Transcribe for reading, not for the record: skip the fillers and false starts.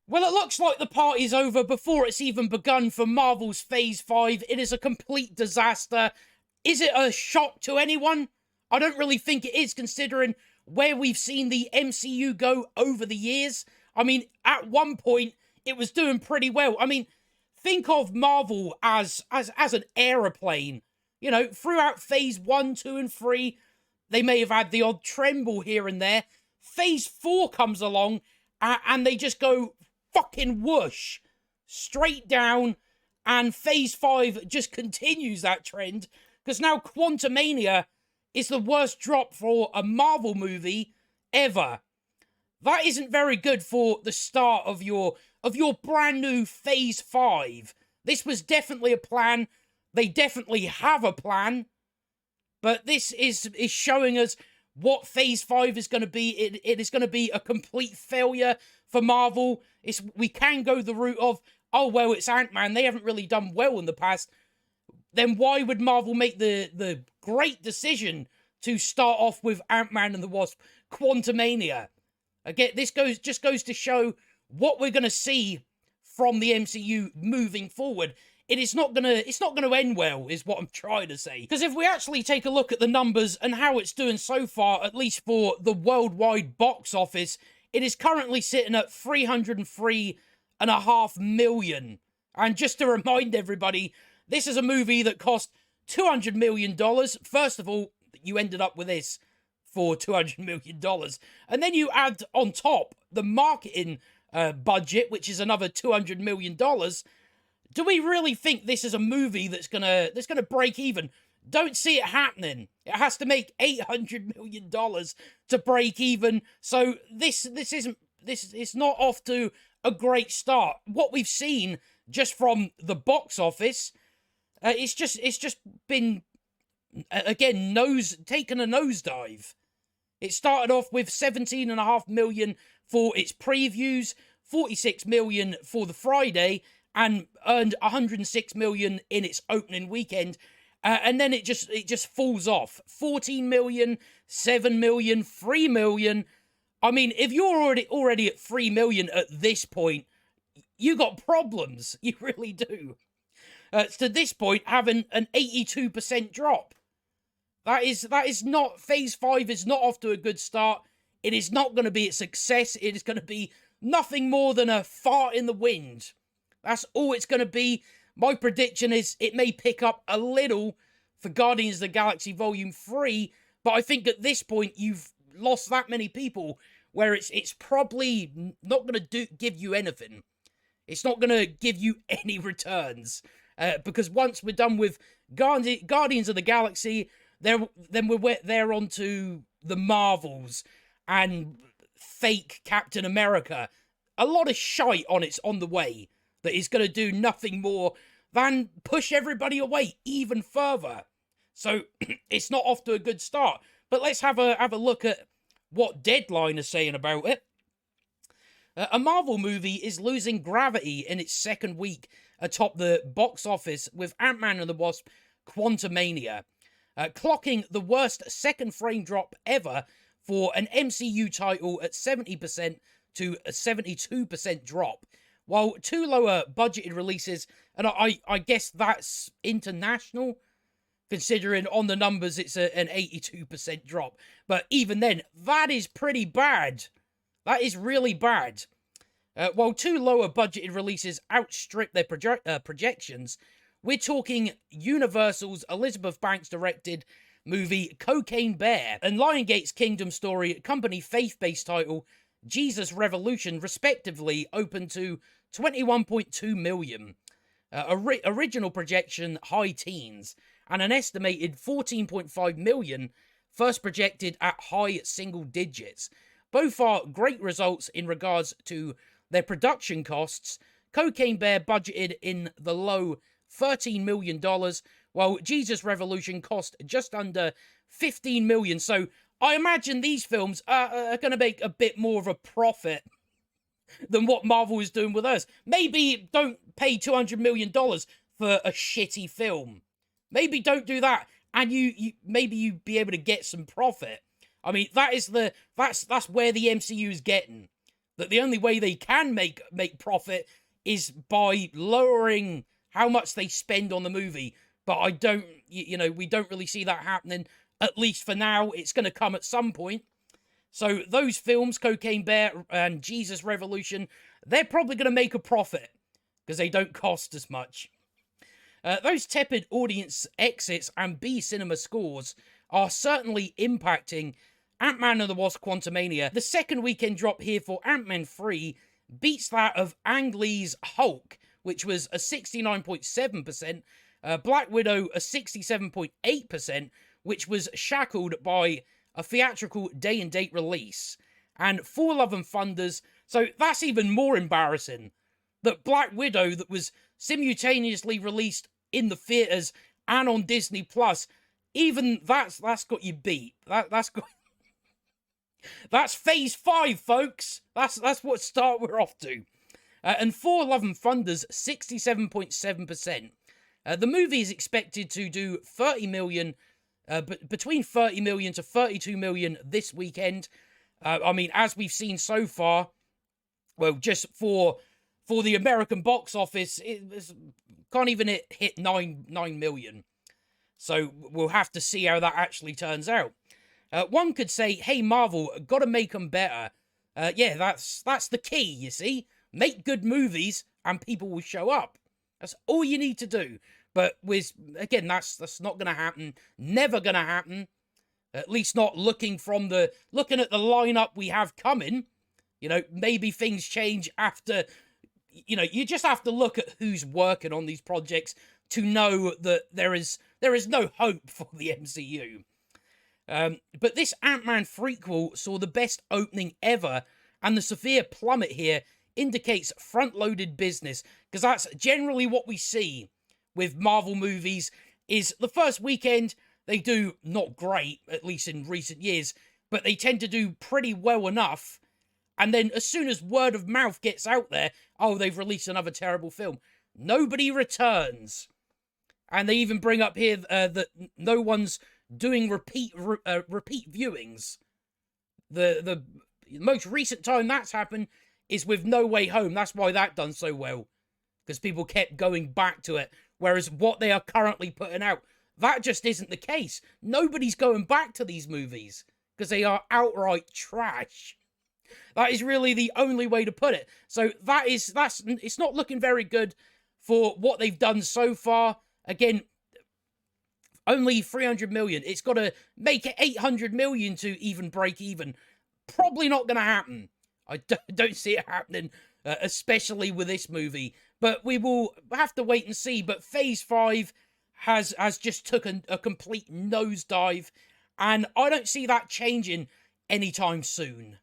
Well, it looks like the party's over before it's even begun for Marvel's Phase 5. It is a complete disaster. Is it a shock to anyone? I don't really think it is, considering where we've seen the MCU go over the years. I mean, at one point, it was doing pretty well. I mean, think of Marvel as an aeroplane. You know, throughout Phase 1, 2, and 3, they may have had the odd tremble here and there. Phase 4 comes along, and they just go fucking whoosh, straight down, and Phase 5 just continues that trend, because now Quantumania is the worst drop for a Marvel movie ever. That isn't very good for the start of your brand new Phase 5. This was definitely a plan. They definitely have a plan. But this is showing us what Phase 5 is going to be. It is going to be a complete failure for Marvel. We can go the route of, oh, well, it's Ant-Man. They haven't really done well in the past. Then why would Marvel make the great decision to start off with Ant-Man and the Wasp Quantumania? Again, this just goes to show what we're going to see from the MCU moving forward. It's not gonna end well, is what I'm trying to say. Because if we actually take a look at the numbers and how it's doing so far, at least for the worldwide box office, it is currently sitting at $303.5 million. And just to remind everybody, this is a movie that cost $200 million. First of all, you ended up with this for $200 million. And then you add on top the marketing budget, which is another $200 million. Do we really think this is a movie that's gonna break even? Don't see it happening. It has to make $800 million to break even. So this is not off to a great start. What we've seen just from the box office, it's just been again taken a nosedive. It started off with $17.5 million for its previews, $46 million for the Friday, and earned $106 million in its opening weekend, and then it just falls off. $14 million, $7 million, $3 million. I mean, if you're already at $3 million at this point, you got problems. You really do. To this point, having an 82% drop. That is not, Phase 5 is not off to a good start. It is not going to be a success. It is going to be nothing more than a fart in the wind. That's all it's going to be. My prediction is it may pick up a little for Guardians of the Galaxy Volume 3, but I think at this point you've lost that many people where it's probably not going to give you anything. It's not going to give you any returns. Because once we're done with Guardians of the Galaxy, then we're on to the Marvels and fake Captain America. A lot of shite on the way that is going to do nothing more than push everybody away even further. So it's not off to a good start. But let's have a look at what Deadline is saying about it. A Marvel movie is losing gravity in its second week atop the box office with Ant-Man and the Wasp Quantumania, clocking the worst second frame drop ever for an MCU title at 70% to a 72% drop. While two lower budgeted releases, and I guess that's international, considering on the numbers it's an 82% drop. But even then, that is pretty bad. That is really bad. While two lower budgeted releases outstrip their projections, we're talking Universal's Elizabeth Banks directed movie Cocaine Bear and Lionsgate's Kingdom Story company faith-based title Jesus Revolution, respectively, opened to $21.2 million. Original projection high teens, and an estimated $14.5 million first projected at high single digits. Both are great results in regards to their production costs. Cocaine Bear budgeted in the low $13 million, while Jesus Revolution cost just under $15 million. So I imagine these films are going to make a bit more of a profit than what Marvel is doing with us. Maybe don't pay $200 million for a shitty film. Maybe don't do that, and maybe you'd be able to get some profit. I mean, that's where the MCU is getting. that the only way they can make profit is by lowering how much they spend on the movie. But I don't, we don't really see that happening, at least for now. It's going to come at some point. So those films, Cocaine Bear and Jesus Revolution, they're probably going to make a profit because they don't cost as much. Those tepid audience exits and B cinema scores are certainly impacting Ant-Man and the Wasp Quantumania. The second weekend drop here for Ant-Man 3 beats that of Ang Lee's Hulk, which was a 69.7%, Black Widow a 67.8%, which was shackled by a theatrical day-and-date release, and For Love and Thunder's, so that's even more embarrassing, that Black Widow, that was simultaneously released in the theaters and on Disney Plus, even that's got you beat. That's Phase 5, folks. That's what start we're off to. And For Love and Thunder's 67.7%. The movie is expected to do 30 million, between 30 million to 32 million this weekend. I mean, as we've seen so far, well, just for the American box office, it can't even hit 9 million. So we'll have to see how that actually turns out. One could say, hey, Marvel, gotta make them better. Yeah, that's the key, you see. Make good movies and people will show up. That's all you need to do. But again, that's not going to happen. Never going to happen. At least not looking at the lineup we have coming. Maybe things change after. You just have to look at who's working on these projects to know that there is no hope for the MCU. But this Ant-Man prequel saw the best opening ever, and the severe plummet here indicates front-loaded business, because that's generally what we see with Marvel movies, is the first weekend, they do not great, at least in recent years, but they tend to do pretty well enough, and then as soon as word of mouth gets out there, oh, they've released another terrible film, nobody returns. And they even bring up here that no one's doing repeat viewings. The most recent time that's happened is with No Way Home. That's why that done so well, because people kept going back to it. Whereas what they are currently putting out, that just isn't the case. Nobody's going back to these movies because they are outright trash. That is really the only way to put it. So it's not looking very good for what they've done so far. Again, only 300 million. It's got to make it 800 million to even break even. Probably not going to happen. I don't see it happening, especially with this movie. But we will have to wait and see. But Phase 5 has just took a complete nosedive. And I don't see that changing anytime soon.